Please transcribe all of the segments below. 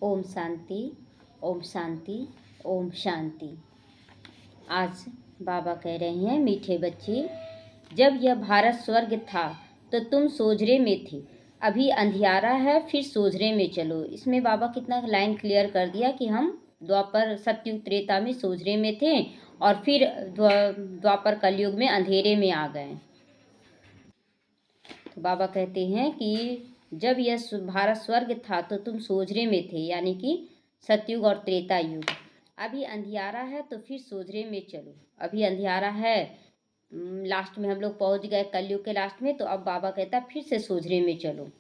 ओम शांति, ओम शांति, ओम शांति। आज बाबा कह रहे हैं, मीठे बच्चे, जब यह भारत स्वर्ग था तो तुम सोझरे में थे, अभी अंधियारा है, फिर सोझरे में चलो। इसमें बाबा कितना लाइन क्लियर कर दिया कि हम द्वापर सतयुग त्रेता में सोझरे में थे और फिर द्वापर कलयुग में अंधेरे में आ गए। तो बाबा कहते हैं कि जब यह भारत स्वर्ग था तो तुम सोझरे में थे, यानी कि सतयुग और त्रेता युग। अभी अंधियारा है तो फिर सोझरे में चलो। अभी अंधियारा है, लास्ट में हम लोग पहुंच गए कलयुग के लास्ट में, तो अब बाबा कहता फिर से सोझरे में चलो।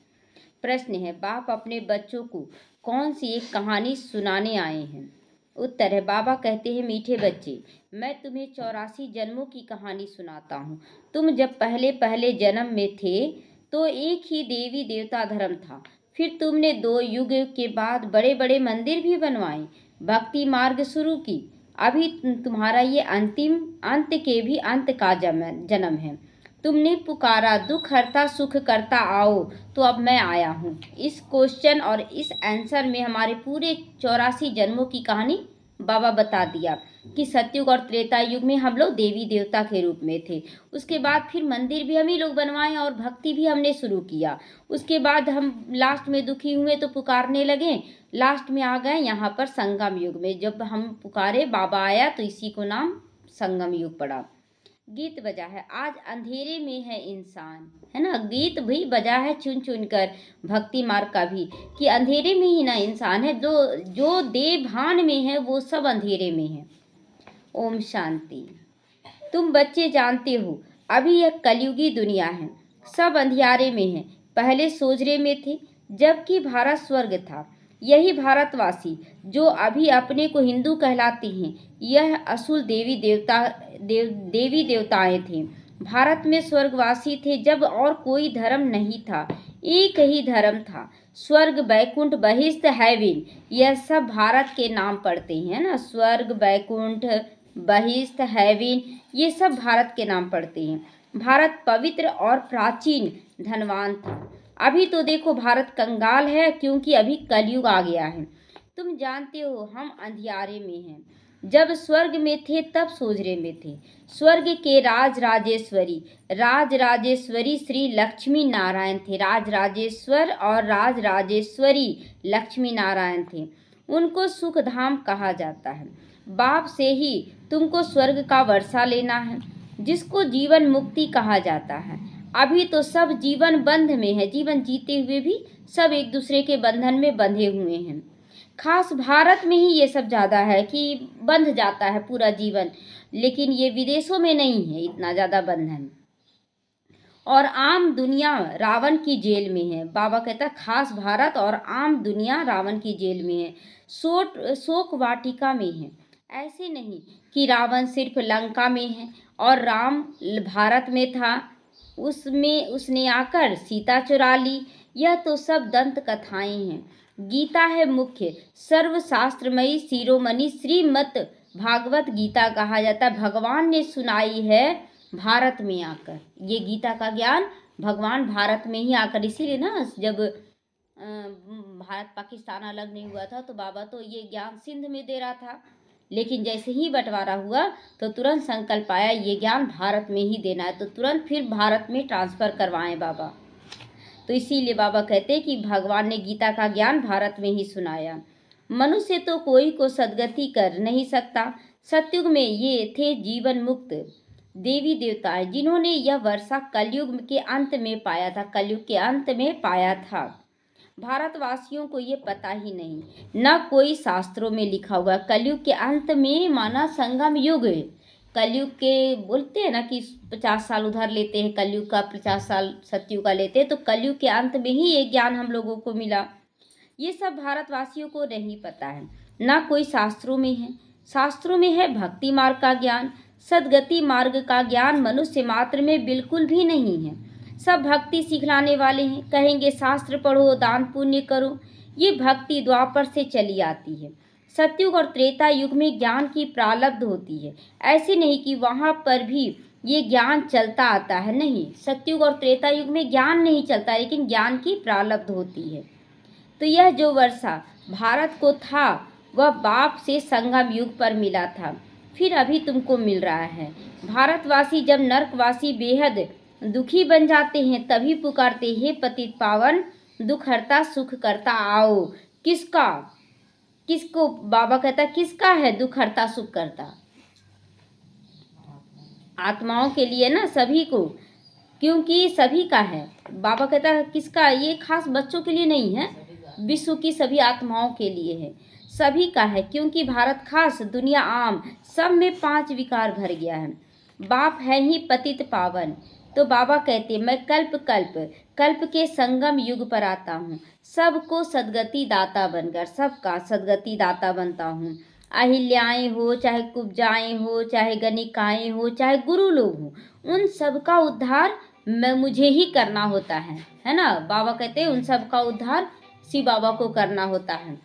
प्रश्न है, बाप अपने बच्चों को कौन सी एक कहानी सुनाने आए हैं? उत्तर है, बाबा कहते हैं, मीठे बच्चे, मैं तुम्हें 84 जन्मों की कहानी सुनाता हूँ। तुम जब पहले पहले जन्म में थे तो एक ही देवी देवता धर्म था। फिर तुमने 2 युग के बाद बड़े बड़े मंदिर भी बनवाए, भक्ति मार्ग शुरू की। अभी तुम्हारा ये अंतिम अंत के भी अंत का जन्म है। तुमने पुकारा दुख हरता सुख करता आओ, तो अब मैं आया हूँ। इस क्वेश्चन और इस आंसर में हमारे पूरे 84 जन्मों की कहानी बाबा बता दिया कि सतयुग और त्रेता युग में हम लोग देवी देवता के रूप में थे। उसके बाद फिर मंदिर भी हम ही लोग बनवाए और भक्ति भी हमने शुरू किया। उसके बाद हम लास्ट में दुखी हुए तो पुकारने लगे, लास्ट में आ गए यहाँ पर संगम युग में। जब हम पुकारे, बाबा आया, तो इसी को नाम संगम युग पड़ा। गीत बजा है, आज अंधेरे में है इंसान, है ना। गीत भी बजा है चुन चुन कर, भक्ति मार्ग का भी, कि अंधेरे में ही ना इंसान है, जो देव भान में है वो सब अंधेरे में है। ओम शांति। तुम बच्चे जानते हो, अभी यह कलयुगी दुनिया है, सब अंधियारे में है। पहले सोझरे में थे, जबकि भारत स्वर्ग था। यही भारतवासी जो अभी अपने को हिंदू कहलाते हैं, यह असुर देवी देवताएं थे। भारत में स्वर्गवासी थे जब और कोई धर्म नहीं था, एक ही धर्म था, स्वर्ग बैकुंठ बहिष्ठ हेवन। यह सब भारत के नाम पड़ते हैं ना, स्वर्ग बैकुंठ बहिष्ठ हेवन, ये सब भारत के नाम पड़ते हैं। भारत पवित्र और प्राचीन धनवान था। अभी तो देखो भारत कंगाल है, क्योंकि अभी कलयुग आ गया है। तुम जानते हो हम अंधियारे में हैं। जब स्वर्ग में थे तब सोझरे में थे। स्वर्ग के राज राजेश्वरी श्री लक्ष्मी नारायण थे। राज राजेश्वर और राज राजेश्वरी लक्ष्मी नारायण थे। उनको सुखधाम कहा जाता है। बाप से ही तुमको स्वर्ग का वर्षा लेना है, जिसको जीवन मुक्ति कहा जाता है। अभी तो सब जीवन बंध में है, जीवन जीते हुए भी सब एक दूसरे के बंधन में बंधे हुए हैं। खास भारत में ही ये सब ज़्यादा है कि बंध जाता है पूरा जीवन, लेकिन ये विदेशों में नहीं है इतना ज़्यादा बंधन। और आम दुनिया रावण की जेल में है। बाबा कहता है खास भारत और आम दुनिया रावण की जेल में है, शोक वाटिका में है। ऐसे नहीं कि रावण सिर्फ लंका में है और राम भारत में था, उसमें उसने आकर सीता चुरा ली। यह तो सब दंत कथाएं हैं। गीता है मुख्य सर्वशास्त्रमयी शिरोमणि, श्रीमद् भागवत गीता कहा जाता है। भगवान ने सुनाई है भारत में आकर, ये गीता का ज्ञान भगवान भारत में ही आकर, इसीलिए ना जब भारत पाकिस्तान अलग नहीं हुआ था तो बाबा तो ये ज्ञान सिंध में दे रहा था, लेकिन जैसे ही बंटवारा हुआ तो तुरंत संकल्प आया ये ज्ञान भारत में ही देना है, तो तुरंत फिर भारत में ट्रांसफ़र करवाएं बाबा। तो इसीलिए बाबा कहते हैं कि भगवान ने गीता का ज्ञान भारत में ही सुनाया। मनुष्य तो कोई को सदगति कर नहीं सकता। सतयुग में ये थे जीवन मुक्त देवी देवताएं, जिन्होंने यह वर्षा कलयुग के अंत में पाया था, कलयुग के अंत में पाया था। भारतवासियों को ये पता ही नहीं, न कोई शास्त्रों में लिखा हुआ। कलयुग के अंत में माना संगम युग, कलयुग के बोलते हैं ना कि 50 साल उधर लेते हैं, कलयुग का 50 साल सतयुग का लेते हैं, तो कलयुग के अंत में ही ये ज्ञान हम लोगों को मिला। ये सब भारतवासियों को नहीं पता है, ना कोई शास्त्रों में है। शास्त्रों में है भक्ति मार्ग का ज्ञान, सदगति मार्ग का ज्ञान मनुष्य मात्र में बिल्कुल भी नहीं है। सब भक्ति सिखलाने वाले हैं, कहेंगे शास्त्र पढ़ो, दान पुण्य करो। ये भक्ति द्वापर से चली आती है। सतयुग और त्रेता युग में ज्ञान की प्रारब्ध होती है। ऐसे नहीं कि वहाँ पर भी ये ज्ञान चलता आता है, नहीं, सतयुग और त्रेता युग में ज्ञान नहीं चलता, लेकिन ज्ञान की प्रारब्ध होती है। तो यह जो वर्षा भारत को था वह बाप से संगम युग पर मिला था, फिर अभी तुमको मिल रहा है। भारतवासी जब नरकवासी बेहद दुखी बन जाते हैं तभी पुकारते, हे पतित पावन दुख हरता सुख करता आओ। किसका, किसको बाबा कहता किसका है दुख हरता सुख करता? आत्माओं के लिए ना, सभी को, क्योंकि सभी का है। बाबा कहता है किसका, ये खास बच्चों के लिए नहीं है, विश्व की सभी आत्माओं के लिए है, सभी का है, क्योंकि भारत खास दुनिया आम, सब में 5 विकार भर गया है। बाप है ही पतित पावन। तो बाबा कहते मैं कल्प कल्प कल्प के संगम युग पर आता हूँ, सबको सदगति दाता बनकर सबका सदगति दाता बनता हूँ। अहिल्याएं हो, चाहे कुब्जाएं हो, चाहे गणिकाएं हो, चाहे गुरु लोग हो, उन सब का उद्धार मैं मुझे ही करना होता है ना। बाबा कहते हैं उन सब का उद्धार शिव बाबा को करना होता है,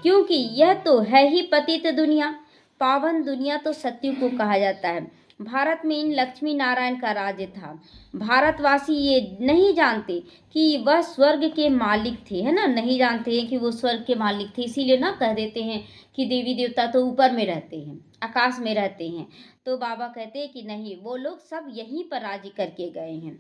क्योंकि यह तो है ही पतित दुनिया। पावन दुनिया तो सत्य को कहा जाता है। भारत में इन लक्ष्मी नारायण का राज्य था। भारतवासी ये नहीं जानते कि वह स्वर्ग के मालिक थे, है ना, नहीं जानते हैं कि वो स्वर्ग के मालिक थे, इसीलिए ना कह देते हैं कि देवी देवता तो ऊपर में रहते हैं, आकाश में रहते हैं। तो बाबा कहते हैं कि नहीं, वो लोग सब यहीं पर राज्य करके गए हैं।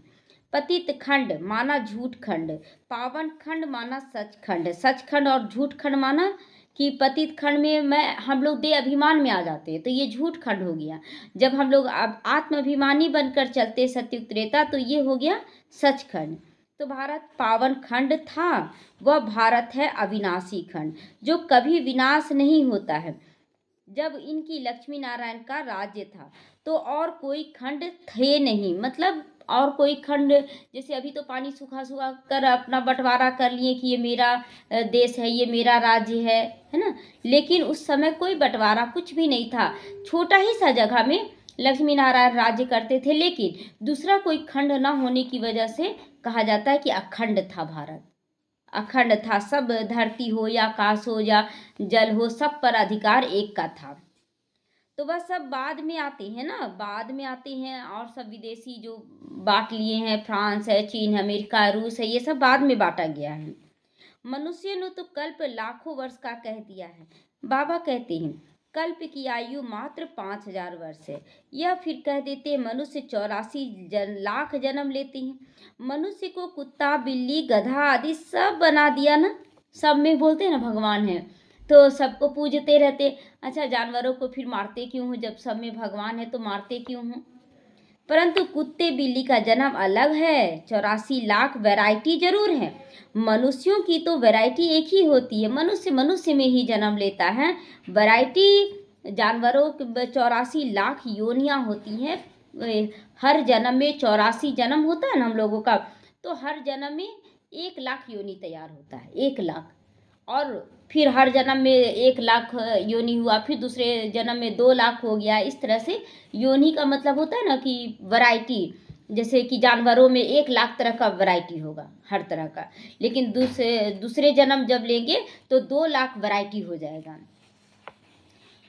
पतित खंड माना झूठ खंड, पावन खंड माना सच खंड, सच खंड और झूठ खंड माना कि पतित खंड में हम लोग दे अभिमान में आ जाते हैं, तो ये झूठ खंड हो गया। जब हम लोग अब आत्माभिमानी बनकर चलते सत्युग त्रेता, तो ये हो गया सच खंड। तो भारत पावन खंड था, वह भारत है अविनाशी खंड, जो कभी विनाश नहीं होता है। जब इनकी लक्ष्मी नारायण का राज्य था तो और कोई खंड थे नहीं, मतलब और कोई खंड, जैसे अभी तो पानी सूखा सूखा कर अपना बंटवारा कर लिए कि ये मेरा देश है, ये मेरा राज्य है ना। लेकिन उस समय कोई बंटवारा कुछ भी नहीं था, छोटा ही सा जगह में लक्ष्मी नारायण राज्य करते थे, लेकिन दूसरा कोई खंड ना होने की वजह से कहा जाता है कि अखंड था भारत, अखंड था। सब धरती हो या आकाश हो या जल हो, सब पर अधिकार एक का था। तो वह सब बाद में आते हैं ना, बाद में आते हैं, और सब विदेशी जो बांट लिए हैं, फ्रांस है, चीन है, अमेरिका, रूस है, ये सब बाद में बांटा गया है। मनुष्य ने तो कल्प लाखों वर्ष का कह दिया है। बाबा कहते हैं कल्प की आयु मात्र 5000 वर्ष है। यह फिर कह देते हैं मनुष्य 84 लाख जन्म लेते हैं। मनुष्य को कुत्ता बिल्ली गधा आदि सब बना दिया ना, सब में बोलते हैं ना भगवान है, तो सबको पूजते रहते। अच्छा, जानवरों को फिर मारते क्यों हो? जब सब में भगवान है तो मारते क्यों हो? परंतु कुत्ते बिल्ली का जन्म अलग है, 84 लाख वैरायटी जरूर है। मनुष्यों की तो वैरायटी एक ही होती है, मनुष्य मनुष्य में ही जन्म लेता है। वैरायटी जानवरों की 84 लाख योनियां होती हैं। हर जन्म में 84 जन्म होता है ना हम लोगों का, तो हर जन्म में 1 लाख योनि तैयार होता है, 1 लाख। और फिर हर जन्म में 1 लाख योनि हुआ, फिर दूसरे जन्म में 2 लाख हो गया। इस तरह से योनि का मतलब होता है ना कि वैरायटी, जैसे कि जानवरों में 1 लाख तरह का वैरायटी होगा हर तरह का, लेकिन दूसरे जन्म जब लेंगे तो 2 लाख वैरायटी हो जाएगा।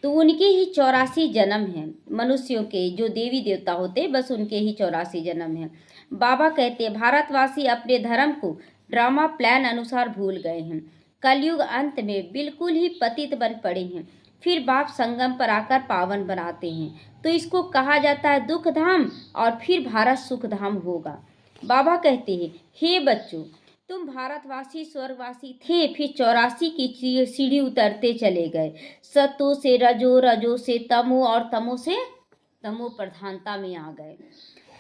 तो उनके ही 84 जन्म हैं मनुष्यों के, जो देवी देवता होते बस उनके ही 84 जन्म हैं। बाबा कहते हैं भारतवासी अपने धर्म को ड्रामा प्लान अनुसार भूल गए हैं, कलयुग अंत में बिल्कुल ही पतित बन पड़े हैं, फिर बाप संगम पर आकर पावन बनाते हैं। तो इसको कहा जाता है दुख धाम, और फिर भारत सुख धाम होगा। बाबा कहते हैं हे बच्चों, तुम भारतवासी स्वर्गवासी थे, फिर 84 की सीढ़ी उतरते चले गए, सतो से रजो, रजो से तमो, और तमो से तमो प्रधानता में आ गए।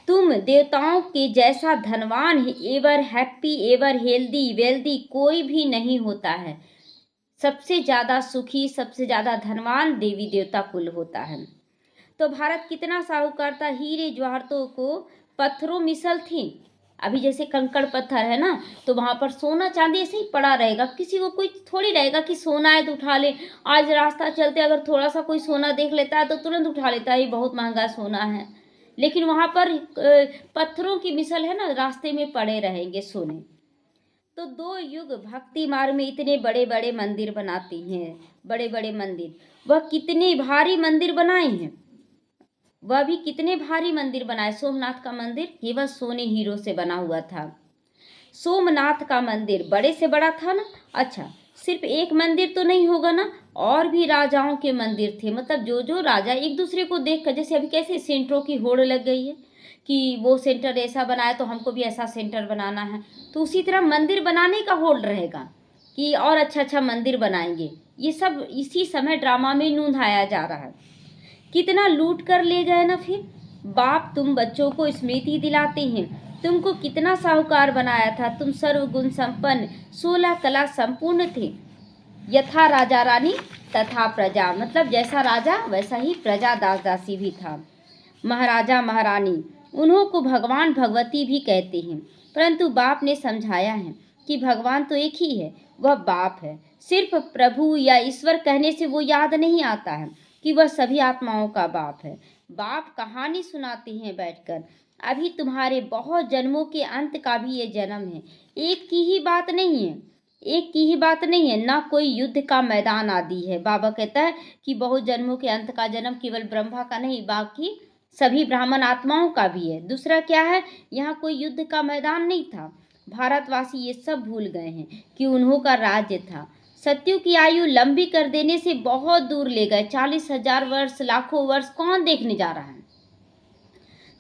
तुम देवताओं के जैसा धनवान, ever happy, ever healthy wealthy कोई भी नहीं होता है। सबसे ज़्यादा सुखी, सबसे ज़्यादा धनवान देवी देवता कुल होता है। तो भारत कितना साहूकार था, हीरे जवाहरतों को पत्थरों मिसल थी। अभी जैसे कंकड़ पत्थर है ना, तो वहाँ पर सोना चांदी ऐसे ही पड़ा रहेगा, किसी को कोई थोड़ी रहेगा कि सोना है तो उठा ले। आज रास्ता चलते अगर थोड़ा सा कोई सोना देख लेता है तो तुरंत उठा लेता है, ये बहुत महंगा सोना है। लेकिन वहाँ पर पत्थरों की मिसल है ना, रास्ते में पड़े रहेंगे सोने। तो 2 युग भक्ति मार्ग में इतने बड़े बड़े मंदिर बनाती हैं, बड़े बड़े मंदिर, वह कितने भारी मंदिर बनाए हैं, वह भी कितने भारी मंदिर बनाए। सोमनाथ का मंदिर केवल सोने हीरो से बना हुआ था। सोमनाथ का मंदिर बड़े से बड़ा था ना, अच्छा, सिर्फ एक मंदिर तो नहीं होगा ना, और भी राजाओं के मंदिर थे। मतलब जो जो राजा एक दूसरे को देख कर, जैसे अभी कैसे सेंटरों की होड़ लग गई है कि वो सेंटर ऐसा बनाया तो हमको भी ऐसा सेंटर बनाना है, तो उसी तरह मंदिर बनाने का होड़ रहेगा कि और अच्छा अच्छा मंदिर बनाएंगे। ये सब इसी समय ड्रामा में नूंधाया जा रहा है। कितना लूट कर ले गए ना फिर। बाप तुम बच्चों को स्मृति दिलाते हैं, तुमको कितना साहूकार बनाया था, तुम सर्वगुण संपन्न 16 कला संपूर्ण थे। यथा राजा रानी तथा प्रजा, मतलब जैसा राजा वैसा ही प्रजा दास दासी भी था। महाराजा महारानी, उन्हों को भगवान भगवती भी कहते हैं, परंतु बाप ने समझाया है कि भगवान तो एक ही है, वह बाप है। सिर्फ प्रभु या ईश्वर कहने से वो याद नहीं आता है कि वह सभी आत्माओं का बाप है। बाप कहानी सुनाते हैं बैठकर, अभी तुम्हारे बहुत जन्मों के अंत का भी ये जन्म है। एक की ही बात नहीं है, एक की ही बात नहीं है, ना कोई युद्ध का मैदान आदि है। बाबा कहता है कि बहुत जन्मों के अंत का जन्म केवल ब्रह्मा का नहीं, बाकी सभी ब्राह्मण आत्माओं का भी है। दूसरा क्या है, यहाँ कोई युद्ध का मैदान नहीं था। भारतवासी ये सब भूल गए हैं कि उन्हों का राज्य था। सत्यु की आयु लंबी कर देने से बहुत दूर ले गए। 40,000 वर्ष, लाखों वर्ष कौन देखने जा रहा है।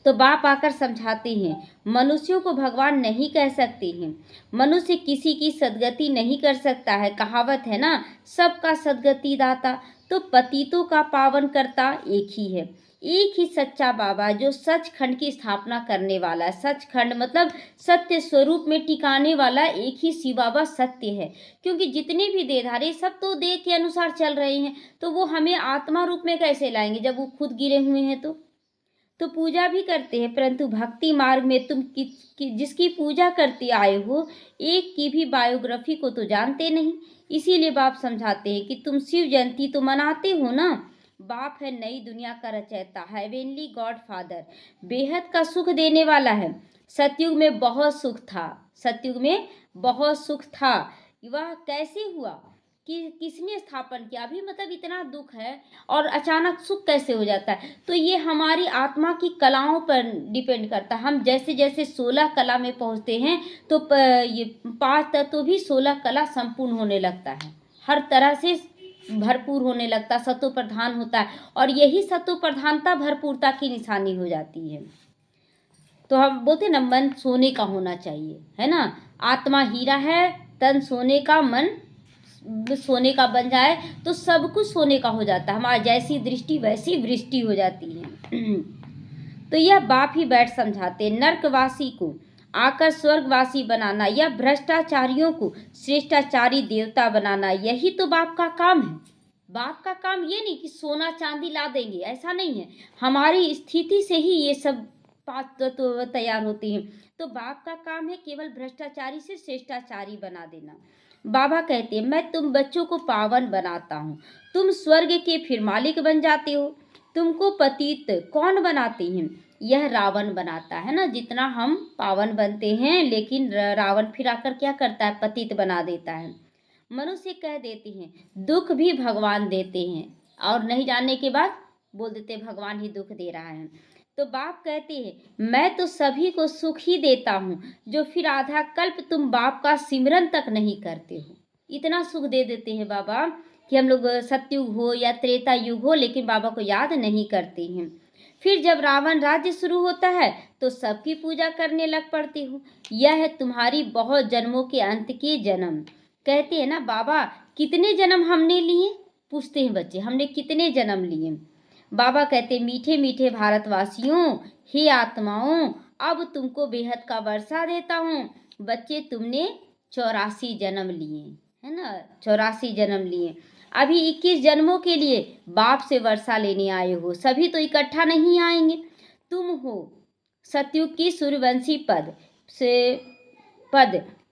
तो बाप आकर समझाते हैं, मनुष्यों को भगवान नहीं कह सकते हैं, मनुष्य किसी की सदगति नहीं कर सकता है। कहावत है ना, सबका सदगति दाता। तो पतितों का पावन करता एक ही है, एक ही सच्चा बाबा जो सचखंड की स्थापना करने वाला है। सचखंड मतलब सत्य स्वरूप में टिकाने वाला एक ही शिव बाबा सत्य है। क्योंकि जितने भी देहधारी सब तो देह के अनुसार चल रहे हैं, तो वो हमें आत्मा रूप में कैसे लाएंगे जब वो खुद गिरे हुए हैं। तो पूजा भी करते हैं, परंतु भक्ति मार्ग में तुम जिसकी पूजा करते आए हो, एक की भी बायोग्राफी को तो जानते नहीं। इसीलिए बाप समझाते हैं कि तुम शिव जयंती तो मनाते हो ना। बाप है नई दुनिया का रचयिता, हेवेनली गॉड फादर, बेहद का सुख देने वाला है। सतयुग में बहुत सुख था, सतयुग में बहुत सुख था। वह कैसे हुआ कि किसने स्थापन किया। अभी मतलब इतना दुख है और अचानक सुख कैसे हो जाता है। तो ये हमारी आत्मा की कलाओं पर डिपेंड करता है। हम जैसे जैसे 16 कला में पहुंचते हैं तो ये 5 तत्व भी 16 कला संपूर्ण होने लगता है, हर तरह से भरपूर होने लगता, सत्व प्रधान होता है। और यही सत्व प्रधानता भरपूरता की निशानी हो जाती है। तो हम बोलते हैं ना, मन सोने का होना चाहिए, है ना। आत्मा हीरा है, तन सोने का, मन सोने का बन जाए तो सब कुछ सोने का हो जाता है। हमारी जैसी दृष्टि वैसी वृष्टि हो जाती है। तो यह बाप ही बैठ समझाते, नरकवासी को आकर स्वर्गवासी बनाना या भ्रष्टाचारियों को श्रेष्ठाचारी देवता बनाना, यही तो बाप का काम है। बाप का काम ये नहीं कि सोना चांदी ला देंगे, ऐसा नहीं है। हमारी स्थिति से ही ये सब 5 तत्व तैयार होती हैं। तो बाप का काम है केवल भ्रष्टाचारी से श्रेष्ठाचारी बना देना। बाबा कहते हैं, मैं तुम बच्चों को पावन बनाता हूँ, तुम स्वर्ग के फिर मालिक बन जाते हो। तुमको पतित कौन बनाते हैं, यह रावण बनाता है ना। जितना हम पावन बनते हैं, लेकिन रावण फिर आकर क्या करता है, पतित बना देता है। मनुष्य कह देते हैं दुख भी भगवान देते हैं, और नहीं जानने के बाद बोल देते भगवान ही दुख दे रहा है। तो बाप कहते हैं, मैं तो सभी को सुख ही देता हूँ, जो फिर आधा कल्प तुम बाप का सिमरन तक नहीं करते हो। इतना सुख दे देते हैं बाबा कि हम लोग सतयुग हो या त्रेता युग हो, लेकिन बाबा को याद नहीं करते हैं। फिर जब रावण राज्य शुरू होता है तो सबकी पूजा करने लग पड़ते हो। यह है तुम्हारी बहुत जन्मों के अंत के जन्म। कहते हैं ना, बाबा कितने जन्म हमने लिए, पूछते हैं बच्चे, हमने कितने जन्म लिए। बाबा कहते, मीठे मीठे भारतवासियों, हे आत्माओं, अब तुमको बेहद का वर्षा देता हूँ। बच्चे तुमने 84 जन्म लिए, है ना, 84 जन्म लिए। अभी 21 जन्मों के लिए बाप से वर्षा लेने आए हो। सभी तो इकट्ठा नहीं आएंगे। तुम हो सतयुग की सूर्यवंशी पद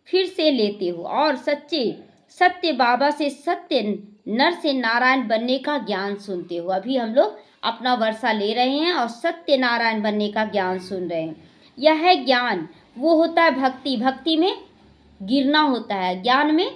फिर से लेते हो, और सत्य बाबा से सत्य नर से नारायण बनने का ज्ञान सुनते हो। अभी हम लोग अपना वर्षा ले रहे हैं और सत्य नारायण बनने का ज्ञान सुन रहे हैं। यह है ज्ञान, वो होता है भक्ति। भक्ति में गिरना होता है, ज्ञान में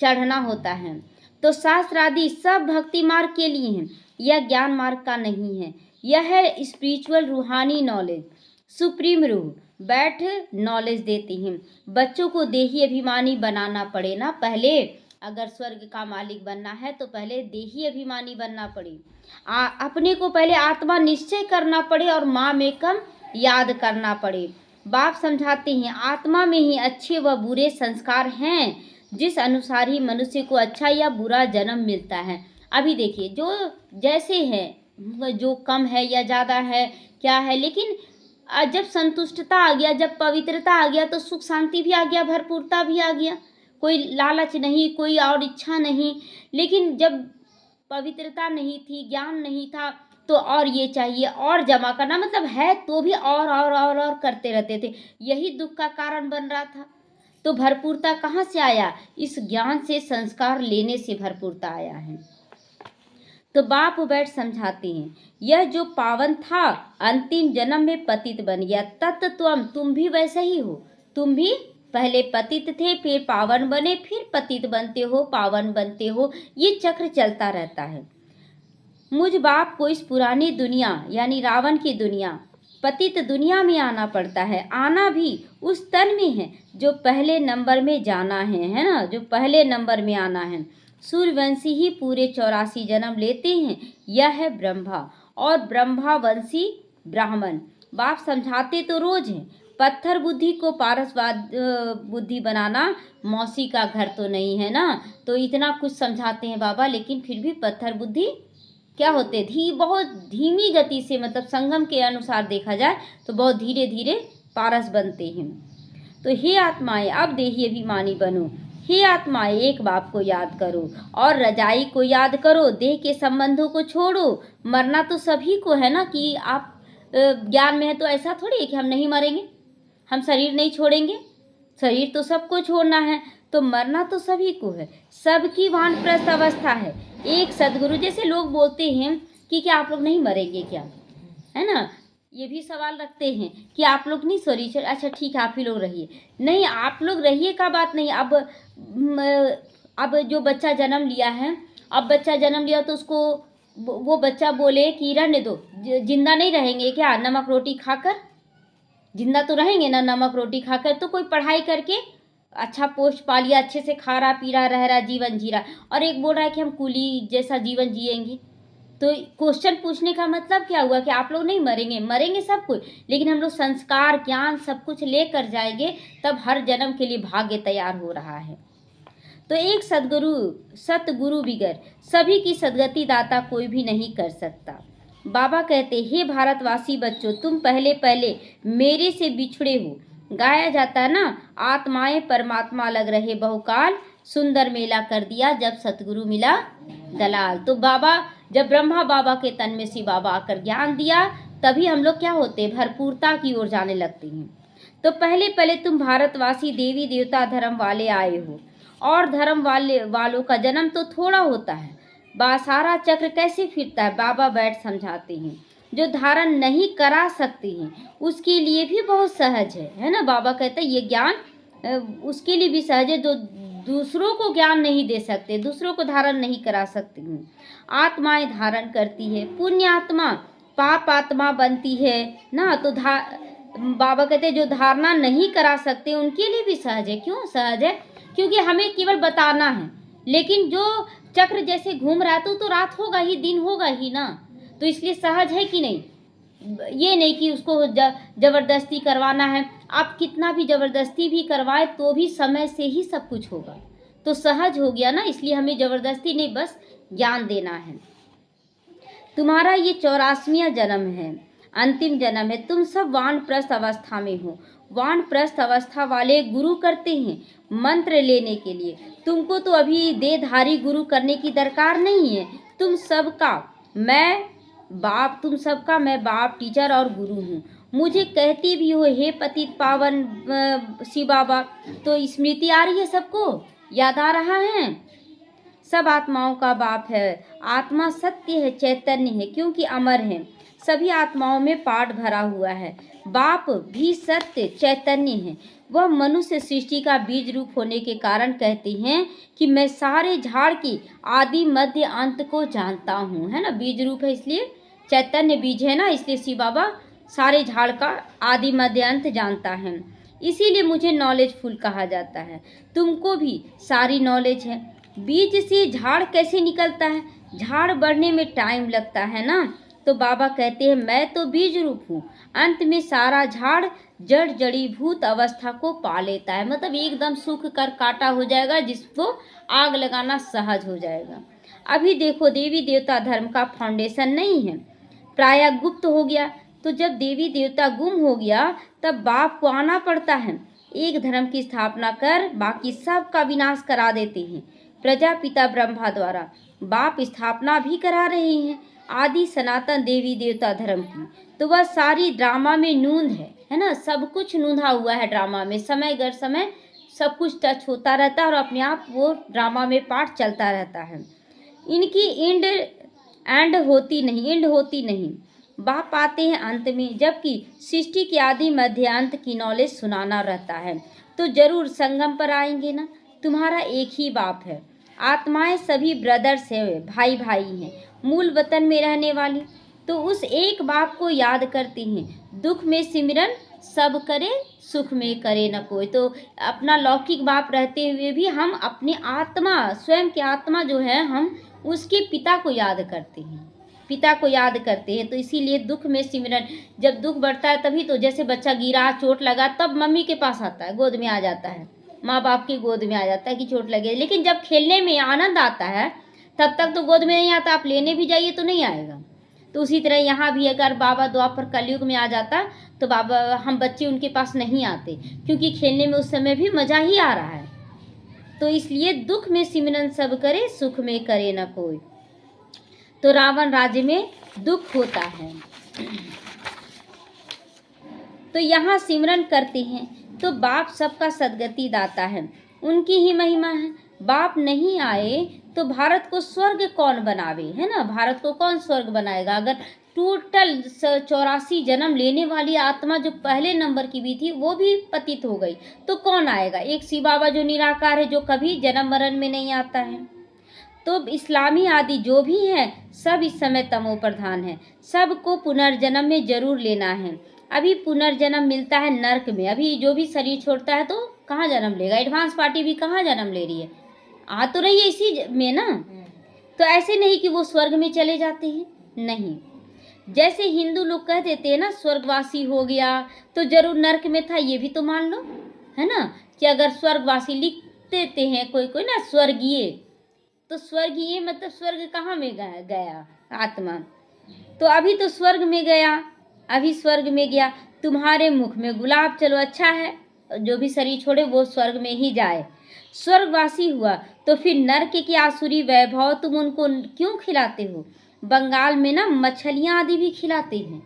चढ़ना होता है। तो शास्त्र आदि सब भक्ति मार्ग के लिए हैं, यह ज्ञान मार्ग का नहीं है। यह है स्पिरिचुअल रूहानी नॉलेज। सुप्रीम रूह बैठ नॉलेज देती हैं। बच्चों को देही अभिमानी बनाना पड़े ना, पहले अगर स्वर्ग का मालिक बनना है तो पहले देही अभिमानी बनना पड़े, अपने को पहले आत्मा निश्चय करना पड़े और माँ में कम याद करना पड़े। बाप समझाते हैं आत्मा में ही अच्छे व बुरे संस्कार हैं, जिस अनुसार ही मनुष्य को अच्छा या बुरा जन्म मिलता है। अभी देखिए जो जैसे है, जो कम है या ज़्यादा है क्या है, लेकिन जब संतुष्टता आ गया, जब पवित्रता आ गया तो सुख शांति भी आ गया, भरपूरता भी आ गया, कोई लालच नहीं, कोई और इच्छा नहीं। लेकिन जब पवित्रता नहीं थी, ज्ञान नहीं था, तो और ये चाहिए और जमा करना, मतलब है तो भी और करते रहते थे, यही दुख का कारण बन रहा था। तो भरपूरता कहाँ से आया? इस ज्ञान से, संस्कार लेने से भरपूरता आया है। तो बाप बैठ समझाते हैं यह जो पावन था अंतिम जन्म में पतित बन गया, तत्त्वम तुम भी वैसे ही हो। तुम भी पहले पतित थे, फिर पावन बने, फिर पतित बनते हो, पावन बनते हो, ये चक्र चलता रहता है। मुझ बाप को इस पुरानी दुनिया यानी रावण की दुनिया, पतित दुनिया में आना पड़ता है। आना भी उस तन में है जो पहले नंबर में जाना है ना, जो पहले नंबर में आना है। सूर्यवंशी ही पूरे 84 जन्म लेते हैं, यह है ब्रह्मा और ब्रह्मावंशी ब्राह्मण। बाप समझाते तो रोज हैं, पत्थर बुद्धि को पारसवाद बुद्धि बनाना मौसी का घर तो नहीं है ना, तो इतना कुछ समझाते हैं बाबा, लेकिन फिर भी पत्थर बुद्धि क्या होते, बहुत धीमी गति से, मतलब संगम के अनुसार देखा जाए तो बहुत धीरे धीरे पारस बनते हैं। तो हे आत्माएं अब देही अभिमानी बनो, हे आत्माएं एक बाप को याद करो और रजाई को याद करो, देह के संबंधों को छोड़ो। मरना तो सभी को है ना, कि आप ज्ञान में है तो ऐसा थोड़ी है कि हम नहीं मरेंगे, हम शरीर नहीं छोड़ेंगे, शरीर तो सबको छोड़ना है, तो मरना तो सभी को है, सबकी वानप्रस्थ अवस्था है। एक सदगुरु, जैसे लोग बोलते हैं कि क्या आप लोग नहीं मरेंगे क्या, है ना, ये भी सवाल रखते हैं कि आप लोग नहीं सॉरी, अच्छा ठीक है आप ही लोग रहिए, नहीं आप लोग रहिए का बात नहीं। अब जो बच्चा जन्म लिया है, अब बच्चा जन्म लिया तो उसको वो बच्चा बोले कि रहने दो, जिंदा नहीं रहेंगे क्या नमक रोटी खाकर, जिंदा तो रहेंगे ना नमक रोटी खाकर। तो कोई पढ़ाई करके अच्छा पोस्ट पा लिया, अच्छे से खा रहा पी रहा रह रहा जीवन जी रहा, और एक बोल रहा है कि हम कुली जैसा जीवन जिएंगे। तो क्वेश्चन पूछने का मतलब क्या हुआ कि आप लोग नहीं मरेंगे, मरेंगे सब कुछ, लेकिन हम लोग संस्कार ज्ञान सब कुछ लेकर जाएंगे, तब हर जन्म के लिए भाग्य तैयार हो रहा है। तो एक सतगुरु बिगर सभी की सदगति दाता कोई भी नहीं कर सकता। बाबा कहते, हे भारतवासी बच्चों, तुम पहले पहले मेरे से बिछड़े हो। गाया जाता है ना, आत्माएं परमात्मा लग रहे बहुकाल, सुंदर मेला कर दिया जब सतगुरु मिला दलाल। तो बाबा जब ब्रह्मा बाबा के तन में शिव बाबा आकर ज्ञान दिया, तभी हम लोग क्या होते, भरपूरता की ओर जाने लगते हैं। तो पहले पहले तुम भारतवासी देवी देवता धर्म वाले आए हो, और धर्म वालों का जन्म तो थोड़ा होता है, सारा चक्र कैसे फिरता है बाबा बैठ समझाते हैं। जो धारण नहीं करा सकते हैं उसके लिए भी बहुत सहज है ना। बाबा कहते हैं ये ज्ञान उसके लिए भी सहज है जो दूसरों को ज्ञान नहीं दे सकते, दूसरों को धारण नहीं करा सकते हैं। आत्माएं धारण करती है, पुण्य आत्मा पाप आत्मा बनती है ना। तो बाबा कहते हैं जो धारणा नहीं करा सकते उनके लिए भी सहज है। क्यों सहज है? क्योंकि हमें केवल बताना है, लेकिन जो चक्र जैसे घूम रहा है तो रात होगा ही, दिन होगा ही ना, तो इसलिए सहज है कि नहीं। ये नहीं कि उसको जबरदस्ती करवाना है, आप कितना भी जबरदस्ती भी करवाए तो भी समय से ही सब कुछ होगा, तो सहज हो गया ना। इसलिए हमें जबरदस्ती नहीं, बस ज्ञान देना है। तुम्हारा ये 84वां जन्म है, अंतिम जन्म है। तुम सब वानप्रस्थ अवस्था में हो। वानप्रस्थ अवस्था वाले गुरु करते हैं मंत्र लेने के लिए, तुमको तो अभी देहधारी गुरु करने की दरकार नहीं है। तुम सबका मैं बाप टीचर और गुरु हूँ। मुझे कहती भी हो हे पतित पावन शिव बाबा, तो स्मृति आ रही है, सबको याद आ रहा है। सब आत्माओं का बाप है, आत्मा सत्य है, चैतन्य है, क्योंकि अमर है, सभी आत्माओं में पाठ भरा हुआ है। बाप भी सत्य चैतन्य है, वह मनुष्य सृष्टि का बीज रूप होने के कारण कहते हैं कि मैं सारे झाड़ की आदि मध्य अंत को जानता हूँ, है ना। बीज रूप है इसलिए चैतन्य बीज है ना, इसलिए शिव बाबा सारे झाड़ का आदि मध्य अंत जानता है, इसीलिए मुझे नॉलेजफुल कहा जाता है। तुमको भी सारी नॉलेज है, बीज से झाड़ कैसे निकलता है? झाड़ बढ़ने में टाइम लगता है ना। तो बाबा कहते हैं मैं तो बीज रूप हूँ, अंत में सारा झाड़ जड़ जड़ीभूत अवस्था को पा लेता है। मतलब एकदम सूख कर काटा हो जाएगा, जिसको आग लगाना सहज हो जाएगा। अभी देखो, देवी देवता धर्म का फाउंडेशन नहीं है, प्राय गुप्त हो गया। तो जब देवी देवता गुम हो गया, तब बाप को आना पड़ता है। एक धर्म की स्थापना कर बाकी सब का विनाश करा देते हैं। प्रजापिता ब्रह्मा द्वारा बाप स्थापना भी करा रहे हैं आदि सनातन देवी देवता धर्म की। तो वह सारी ड्रामा में नूंद है ना। सब कुछ नूंधा हुआ है ड्रामा में, समय गर समय सब कुछ टच होता रहता है और अपने आप वो ड्रामा में पार्ट चलता रहता है। इनकी एंड होती नहीं। बाप आते हैं अंत में, जबकि सृष्टि के आदि मध्य अंत की नॉलेज सुनाना रहता है। तो जरूर संगम पर आएंगे ना। तुम्हारा एक ही बाप है, आत्माएं सभी ब्रदर्स है, भाई भाई हैं, मूल वतन में रहने वाली। तो उस एक बाप को याद करते हैं। दुख में सिमरन सब करे, सुख में करे न कोई। तो अपना लौकिक बाप रहते हुए भी हम अपनी आत्मा, स्वयं की आत्मा जो है, हम उसके पिता को याद करते हैं, पिता को याद करते हैं। तो इसीलिए दुख में सिमरन, जब दुख बढ़ता है तभी तो, जैसे बच्चा गिरा, चोट लगा, तब मम्मी के पास आता है, गोद में आ जाता है, माँ बाप की गोद में आ जाता है कि चोट लगे। लेकिन जब खेलने में आनंद आता है, तब तक तो गोद में नहीं आता। आप लेने भी जाइए तो नहीं आएगा। तो उसी तरह यहाँ भी अगर बाबा द्वापर कलयुग में आ जाता, तो बाबा, हम बच्चे उनके पास नहीं आते, क्योंकि खेलने में उस समय भी मज़ा ही आ रहा है। तो इसलिए दुख में सिमरन सब करे, सुख में करे न कोई। तो रावण राज्य में दुख होता है, तो यहाँ सिमरन करते हैं तो बाप सबका सदगति दाता है, उनकी ही महिमा है। बाप नहीं आए तो भारत को स्वर्ग कौन बनावे, है ना। भारत को कौन स्वर्ग बनाएगा? अगर टोटल 84 जन्म लेने वाली आत्मा जो पहले नंबर की भी थी, वो भी पतित हो गई, तो कौन आएगा? एक शिव बाबा जो निराकार है, जो कभी जन्म मरण में नहीं आता है। तो इस्लामी आदि जो भी हैं, सब इस समय तमो प्रधान है। सबको पुनर्जन्म में जरूर लेना है। अभी पुनर्जन्म मिलता है नरक में। अभी जो भी शरीर छोड़ता है तो कहाँ जन्म लेगा? एडवांस पार्टी भी कहाँ जन्म ले रही है? आ तो रही है इसी में ना। तो ऐसे नहीं कि वो स्वर्ग में चले जाते हैं, नहीं। जैसे हिंदू लोग कह देते हैं ना, स्वर्गवासी हो गया तो जरूर नरक में था, ये भी तो मान लो, है ना। कि अगर स्वर्गवासी लिख देते हैं कोई कोई ना, स्वर्गीय, तो स्वर्गीय मतलब स्वर्ग कहाँ में गया आत्मा। तो अभी तो स्वर्ग में गया, अभी स्वर्ग में गया। तुम्हारे मुख में गुलाब, चलो अच्छा है, जो भी शरीर छोड़े वो स्वर्ग में ही जाए। स्वर्गवासी हुआ तो फिर नरक की आसुरी वैभव तुम उनको क्यों खिलाते हो? बंगाल में ना मछलियाँ आदि भी खिलाते हैं,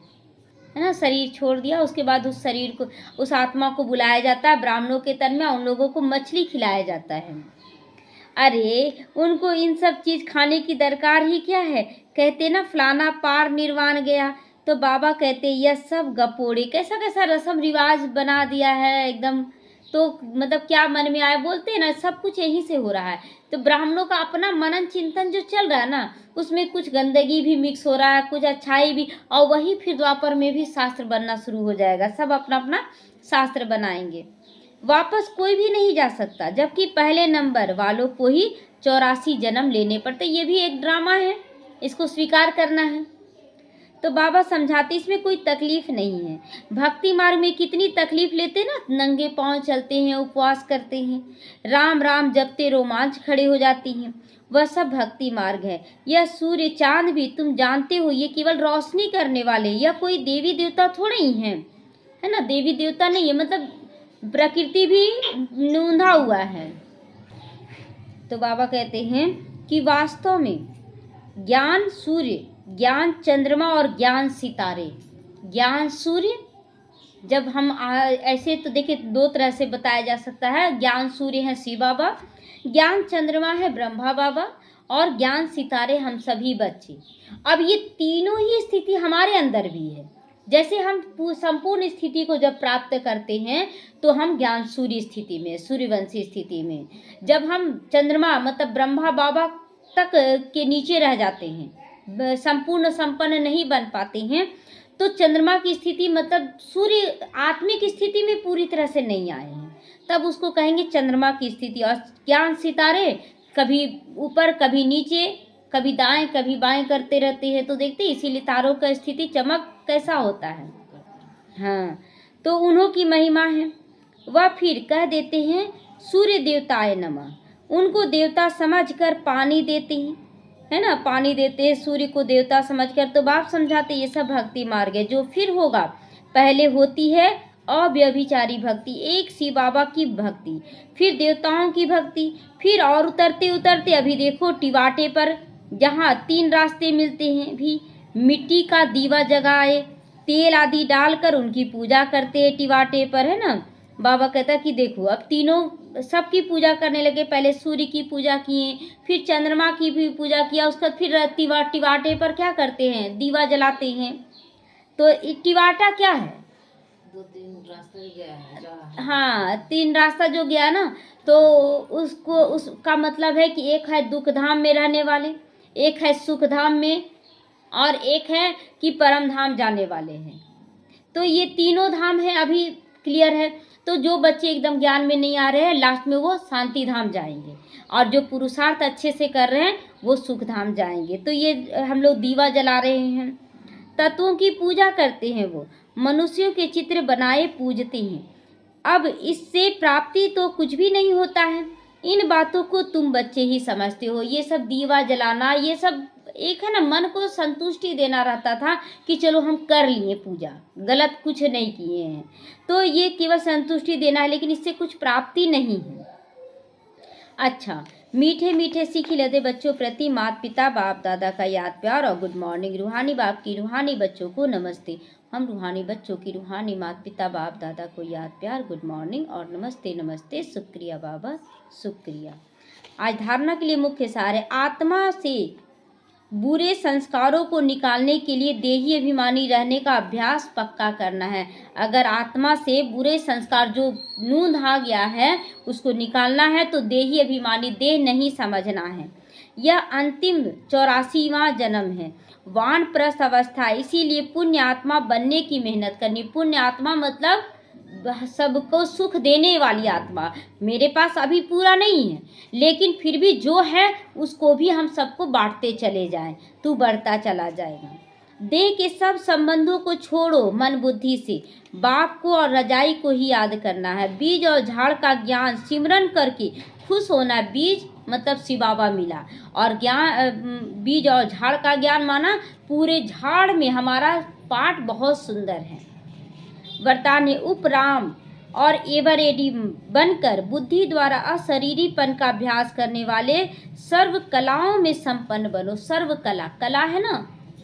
है ना। शरीर छोड़ दिया, उसके बाद उस शरीर को, उस आत्मा को बुलाया जाता है ब्राह्मणों के तन में, उन लोगों को मछली खिलाया जाता है। अरे उनको इन सब चीज़ खाने की दरकार ही क्या है? कहते ना फलाना पार निर्वाण गया। तो बाबा कहते यह सब गपोड़े, कैसा कैसा रस्म रिवाज बना दिया है एकदम। तो मतलब क्या मन में आए बोलते हैं ना, सब कुछ यहीं से हो रहा है। तो ब्राह्मणों का अपना मनन चिंतन जो चल रहा है ना, उसमें कुछ गंदगी भी मिक्स हो रहा है, कुछ अच्छाई भी, और वही फिर द्वापर में भी शास्त्र बनना शुरू हो जाएगा। सब अपना अपना शास्त्र बनाएंगे, वापस कोई भी नहीं जा सकता, जबकि पहले नंबर वालों को ही 84 जन्म लेने पड़ते। ये भी एक ड्रामा है, इसको स्वीकार करना है। तो बाबा समझाते इसमें कोई तकलीफ नहीं है। भक्ति मार्ग में कितनी तकलीफ लेते ना, नंगे पांव चलते हैं, उपवास करते हैं, राम राम जपते रोमांच खड़े हो जाती हैं, वह सब भक्ति मार्ग है। यह सूर्य चांद भी तुम जानते हो, ये केवल रोशनी करने वाले, यह कोई देवी देवता थोड़े ही हैं, है ना। देवी देवता नहीं है, मतलब प्रकृति भी नूंधा हुआ है। तो बाबा कहते हैं कि वास्तव में ज्ञान सूर्य, ज्ञान चंद्रमा और ज्ञान सितारे। ज्ञान सूर्य, जब हम ऐसे तो देखिए दो तरह से बताया जा सकता है। ज्ञान सूर्य है शिव बाबा, ज्ञान चंद्रमा है ब्रह्मा बाबा, और ज्ञान सितारे हम सभी बच्चे। अब ये तीनों ही स्थिति हमारे अंदर भी है। जैसे हम संपूर्ण स्थिति को जब प्राप्त करते हैं तो हम ज्ञान सूर्य स्थिति में, सूर्यवंशी स्थिति में, जब हम चंद्रमा मतलब ब्रह्मा बाबा तक के नीचे रह जाते हैं, संपूर्ण संपन्न नहीं बन पाते हैं, तो चंद्रमा की स्थिति मतलब सूर्य आत्मिक स्थिति में पूरी तरह से नहीं आए हैं, तब उसको कहेंगे चंद्रमा की स्थिति। और ज्ञान सितारे कभी ऊपर कभी नीचे, कभी दाएं कभी बाएं करते रहते हैं। तो देखते हैं इसीलिए तारों का स्थिति चमक कैसा होता है। हाँ, तो उन्हों की महिमा है। वह फिर कह देते हैं सूर्य देवताए नमः, उनको देवता समझकर पानी देते हैं, है ना, पानी देते हैं सूर्य को देवता समझकर। तो बाप समझाते ये सब भक्ति मार्ग है। जो फिर होगा, पहले होती है अव्यभिचारी भक्ति, एक शिव बाबा की भक्ति, फिर देवताओं की भक्ति, फिर और उतरते उतरते अभी देखो टिवाटे पर जहाँ 3 रास्ते मिलते हैं, भी मिट्टी का दीवा जगाए, तेल आदि डालकर उनकी पूजा करते हैं टिवाटे पर, है ना। बाबा कहता कि देखो अब तीनों सबकी पूजा करने लगे। पहले सूर्य की पूजा किए, फिर चंद्रमा की भी पूजा किया, उसका फिर टिवाटे पर क्या करते हैं, दीवा जलाते हैं। तो टिवाटा क्या है, 2-3 रास्ता गया है। हाँ, 3 रास्ता जो गया ना, तो उसको उसका मतलब है कि एक है दुख धाम में रहने वाले, एक है सुख धाम में, और एक है कि परम धाम जाने वाले हैं। तो ये तीनों धाम है, अभी क्लियर है। तो जो बच्चे एकदम ज्ञान में नहीं आ रहे हैं, लास्ट में वो शांति धाम जाएंगे, और जो पुरुषार्थ अच्छे से कर रहे हैं वो सुख धाम जाएंगे। तो ये हम लोग दीवा जला रहे हैं, तत्वों की पूजा करते हैं, वो मनुष्यों के चित्र बनाए पूजते हैं। अब इससे प्राप्ति तो कुछ भी नहीं होता है। इन बातों को तुम बच्चे ही समझते हो। ये सब दीवा जलाना, ये सब एक है ना, मन को संतुष्टि देना रहता था कि चलो हम कर लिए पूजा, गलत कुछ नहीं किए हैं। तो ये केवल संतुष्टि देना है, लेकिन इससे कुछ प्राप्ति नहीं है। अच्छा, मीठे मीठे सीख लेते बच्चों प्रति माता पिता बाप दादा का याद प्यार और गुड मॉर्निंग। रूहानी बाप की रूहानी बच्चों को नमस्ते। हम रूहानी बच्चों की रूहानी माता पिता बाप दादा को याद प्यार, गुड मॉर्निंग और नमस्ते नमस्ते, शुक्रिया बाबा शुक्रिया। आज धारणा के लिए मुख्य सार है, आत्मा से बुरे संस्कारों को निकालने के लिए देही अभिमानी रहने का अभ्यास पक्का करना है। अगर आत्मा से बुरे संस्कार जो नूंद आ गया है उसको निकालना है तो देही अभिमानी देह नहीं समझना है। यह अंतिम 84वां जन्म है, वानप्रस्थ अवस्था। इसीलिए पुण्य आत्मा बनने की मेहनत करनी। पुण्य आत्मा मतलब सबको सुख देने वाली आत्मा। मेरे पास अभी पूरा नहीं है, लेकिन फिर भी जो है उसको भी हम सबको बांटते चले जाएं, तू बढ़ता चला जाएगा। देह के सब संबंधों को छोड़ो मन बुद्धि से, बाप को और रजाई को ही याद करना है। बीज और झाड़ का ज्ञान सिमरन करके खुश होना। बीज मतलब शिव बाबा मिला, और ज्ञान बीज और झाड़ का ज्ञान माना पूरे झाड़ में हमारा पाठ बहुत सुंदर है। वरदान है उपराम और एवरेडी बनकर बुद्धि द्वारा अशरीरीपन का अभ्यास करने वाले सर्व कलाओं में संपन्न बनो। सर्व कला, कला है ना,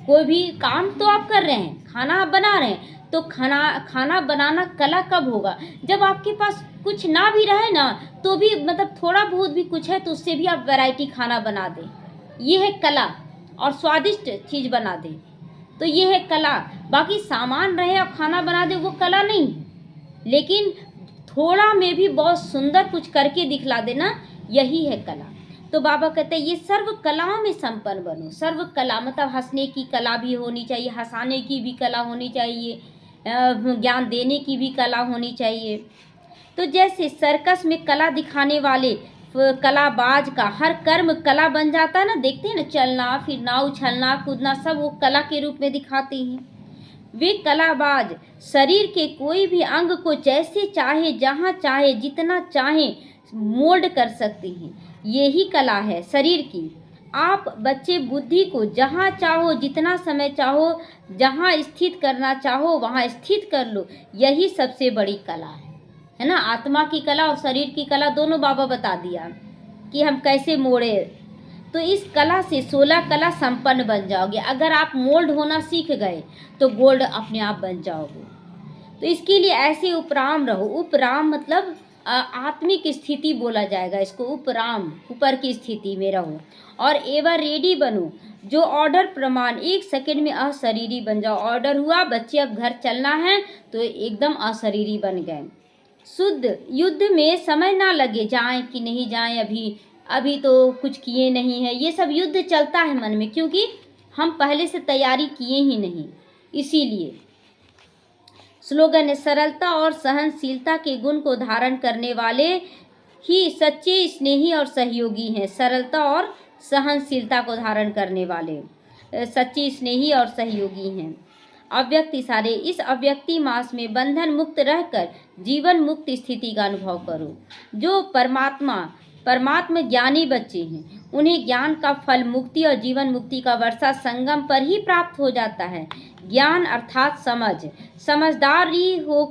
कोई भी काम तो आप कर रहे हैं, खाना आप बना रहे हैं, तो खाना बनाना कला कब होगा, जब आपके पास कुछ ना भी रहे ना, तो भी मतलब थोड़ा बहुत भी कुछ है तो उससे भी आप वैरायटी खाना बना दें, ये है कला। और स्वादिष्ट चीज़ बना दें, तो ये है कला। बाकी सामान रहे और खाना बना दे वो कला नहीं है, लेकिन थोड़ा में भी बहुत सुंदर कुछ करके दिखला देना, यही है कला। तो बाबा कहते हैं ये सर्व कलाओं में संपन्न बनो। सर्व कला मतलब हंसने की कला भी होनी चाहिए, हंसाने की भी कला होनी चाहिए, ज्ञान देने की भी कला होनी चाहिए। तो जैसे सर्कस में कला दिखाने वाले कलाबाज का हर कर्म कला बन जाता है ना, देखते हैं ना, चलना फिरना उछलना कूदना सब वो कला के रूप में दिखाते हैं। वे कलाबाज शरीर के कोई भी अंग को जैसे चाहे जहाँ चाहे जितना चाहे मोल्ड कर सकते हैं, यही कला है शरीर की। आप बच्चे बुद्धि को जहाँ चाहो जितना समय चाहो जहाँ स्थित करना चाहो वहाँ स्थित कर लो, यही सबसे बड़ी कला है ना। आत्मा की कला और शरीर की कला दोनों बाबा बता दिया कि हम कैसे मोड़े। तो इस कला से 16 कला संपन्न बन जाओगे। अगर आप मोल्ड होना सीख गए तो गोल्ड अपने आप बन जाओगे। तो इसके लिए ऐसे उपराम रहो। उपराम मतलब आत्मिक स्थिति बोला जाएगा इसको, उपराम ऊपर की स्थिति में रहो। और एवर रेडी बनो, जो ऑर्डर प्रमाण 1 सेकंड में अशरीरी बन जाओ। ऑर्डर हुआ बच्चे अब घर चलना है तो एकदम अशरीरी बन गए। शुद्ध युद्ध में समय ना लगे, जाएं कि नहीं जाएं, अभी तो कुछ किए नहीं है, ये सब युद्ध चलता है मन में, क्योंकि हम पहले से तैयारी किए ही नहीं, इसीलिए। स्लोगन है सरलता और सहनशीलता के गुण को धारण करने वाले ही सच्चे स्नेही और सहयोगी हैं। सरलता और सहनशीलता को धारण करने वाले सच्चे स्नेही और सहयोगी हैं। अव्यक्त इशारे, इस अव्यक्ति मास में बंधन मुक्त रहकर जीवन मुक्त स्थिति का अनुभव करो। जो परमात्मा ज्ञानी बच्चे हैं, उन्हें ज्ञान का फल मुक्ति और जीवन मुक्ति का वर्षा संगम पर ही प्राप्त हो जाता है। ज्ञान अर्थात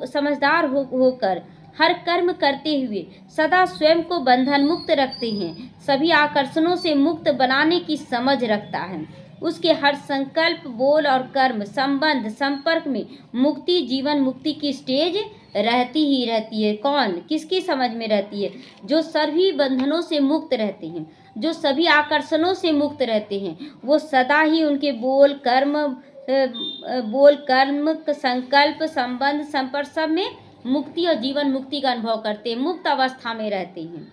समझदार होकर हर कर्म करते हुए सदा स्वयं को बंधन मुक्त रखते हैं, सभी आकर्षणों से मुक्त बनाने की समझ रखता है। उसके हर संकल्प, बोल और कर्म, संबंध, संपर्क में मुक्ति, जीवन मुक्ति की स्टेज रहती ही रहती है। कौन, किसकी समझ में रहती है? जो सभी बंधनों से मुक्त रहते हैं, जो सभी आकर्षणों से मुक्त रहते हैं, वो सदा ही उनके बोल कर्म, संकल्प, संबंध, संपर्क सब में मुक्ति और जीवन मुक्ति का अनुभव करते हैं, मुक्त अवस्था में रहते हैं,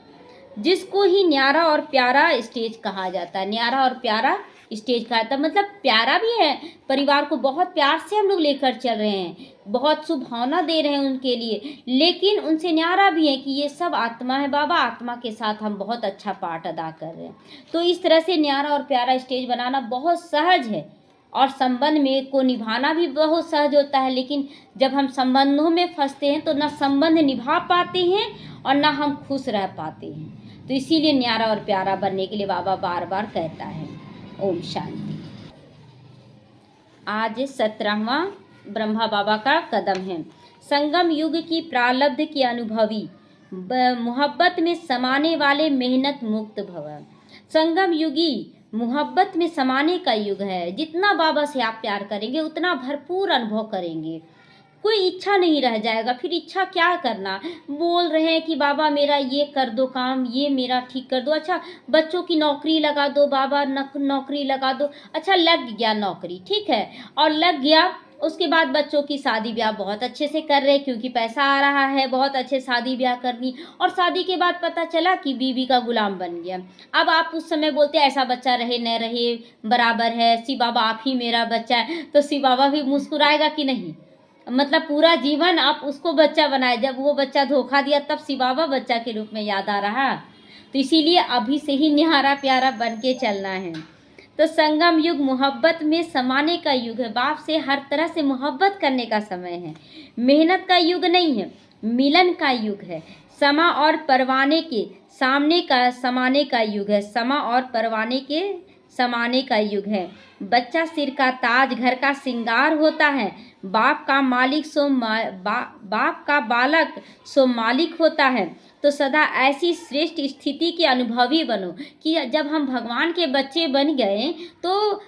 जिसको ही न्यारा और प्यारा स्टेज कहा जाता है। न्यारा और प्यारा स्टेज कहा जाता है, मतलब प्यारा भी है, परिवार को बहुत प्यार से हम लोग लेकर चल रहे हैं, बहुत सुभावना दे रहे हैं उनके लिए, लेकिन उनसे न्यारा भी है कि ये सब आत्मा है बाबा, आत्मा के साथ हम बहुत अच्छा पार्ट अदा कर रहे हैं। तो इस तरह से न्यारा और प्यारा स्टेज बनाना बहुत सहज है और संबंध में को निभाना भी बहुत सहज होता है। लेकिन जब हम संबंधों में फंसते हैं तो ना संबंध निभा पाते हैं और ना हम खुश रह पाते हैं। तो इसीलिए न्यारा और प्यारा बनने के लिए बाबा बार बार कहता है। ओम शांति। आज 17वां ब्रह्मा बाबा का कदम है। संगम युग की प्रारब्ध की अनुभवी, मोहब्बत में समाने वाले मेहनत मुक्त भव। संगम युगी मोहब्बत में समाने का युग है। जितना बाबा से आप प्यार करेंगे उतना भरपूर अनुभव करेंगे, कोई इच्छा नहीं रह जाएगा। फिर इच्छा क्या करना, बोल रहे हैं कि बाबा मेरा ये कर दो काम, ये मेरा ठीक कर दो, अच्छा बच्चों की नौकरी लगा दो बाबा, नौकरी लगा दो, अच्छा लग गया नौकरी, ठीक है, और लग गया, उसके बाद बच्चों की शादी ब्याह बहुत अच्छे से कर रहे क्योंकि पैसा आ रहा है, बहुत अच्छे शादी ब्याह करनी, और शादी के बाद पता चला कि बीवी का गुलाम बन गया। अब आप उस समय बोलते ऐसा बच्चा रहे न रहे बराबर है, शिव बाबा आप ही मेरा बच्चा है, तो शिव बाबा भी मुस्कुराएगा कि नहीं? मतलब पूरा जीवन आप उसको बच्चा बनाए, जब वो बच्चा धोखा दिया तब शिव बाबा बच्चा के रूप में याद आ रहा। तो इसीलिए अभी से ही न्यारा प्यारा बन के चलना है। तो संगम युग मोहब्बत में समाने का युग है, बाप से हर तरह से मोहब्बत करने का समय है। मेहनत का युग नहीं है, मिलन का युग है। समा और परवाने के सामने का समाने का युग है, समा और परवाने के समाने का युग है। बच्चा सिर का ताज, घर का श्रृंगार होता है। बाप का बालक सो मालिक होता है। तो सदा ऐसी श्रेष्ठ स्थिति के अनुभवी बनो कि जब हम भगवान के बच्चे बन गए तो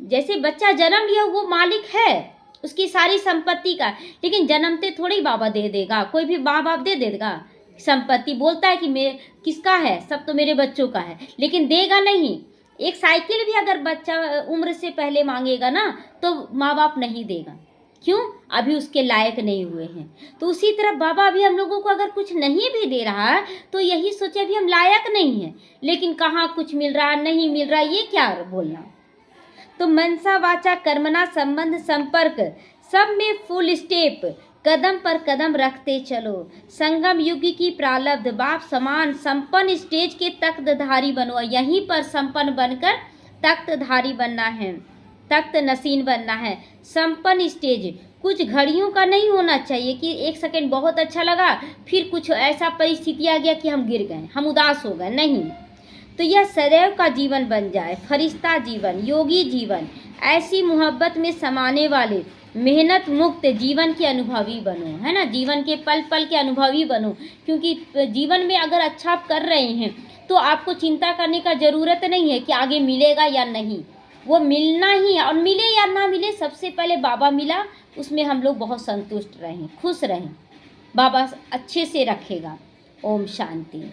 जैसे बच्चा जन्म लिया वो मालिक है उसकी सारी संपत्ति का, लेकिन जन्मते थोड़ी बाबा दे देगा, कोई भी माँ बाप दे देगा संपत्ति, बोलता है कि मैं किसका है, सब तो मेरे बच्चों का है, लेकिन देगा नहीं। एक साइकिल भी अगर बच्चा उम्र से पहले मांगेगा ना तो माँ बाप नहीं देगा, क्यों? अभी उसके लायक नहीं हुए हैं। तो उसी तरह बाबा अभी हम लोगों को अगर कुछ नहीं भी दे रहा है तो यही सोचे अभी हम लायक नहीं हैं, लेकिन कहाँ कुछ मिल रहा नहीं मिल रहा, ये क्या बोलना। तो मनसा वाचा कर्मणा संबंध संपर्क सब में फुल स्टेप, कदम पर कदम रखते चलो। संगम युग की प्रारब्ध बाप समान संपन्न स्टेज के तख्तधारी बनो। यहीं पर संपन्न बनकर तख्तधारी बनना है, तख्त नसीन बनना है। संपन्न स्टेज कुछ घड़ियों का नहीं होना चाहिए कि एक सेकंड बहुत अच्छा लगा फिर कुछ ऐसा परिस्थिति आ गया कि हम गिर गए, हम उदास हो गए, नहीं। तो यह सदैव का जीवन बन जाए, फरिश्ता जीवन, योगी जीवन। ऐसी मोहब्बत में समाने वाले मेहनत मुक्त जीवन के अनुभवी बनो, है ना, जीवन के पल पल के अनुभवी बनो। क्योंकि जीवन में अगर अच्छा आप कर रहे हैं तो आपको चिंता करने का ज़रूरत नहीं है कि आगे मिलेगा या नहीं, वो मिलना ही है। और मिले या ना मिले, सबसे पहले बाबा मिला, उसमें हम लोग बहुत संतुष्ट रहें, खुश रहें, बाबा अच्छे से रखेगा। ओम शांति।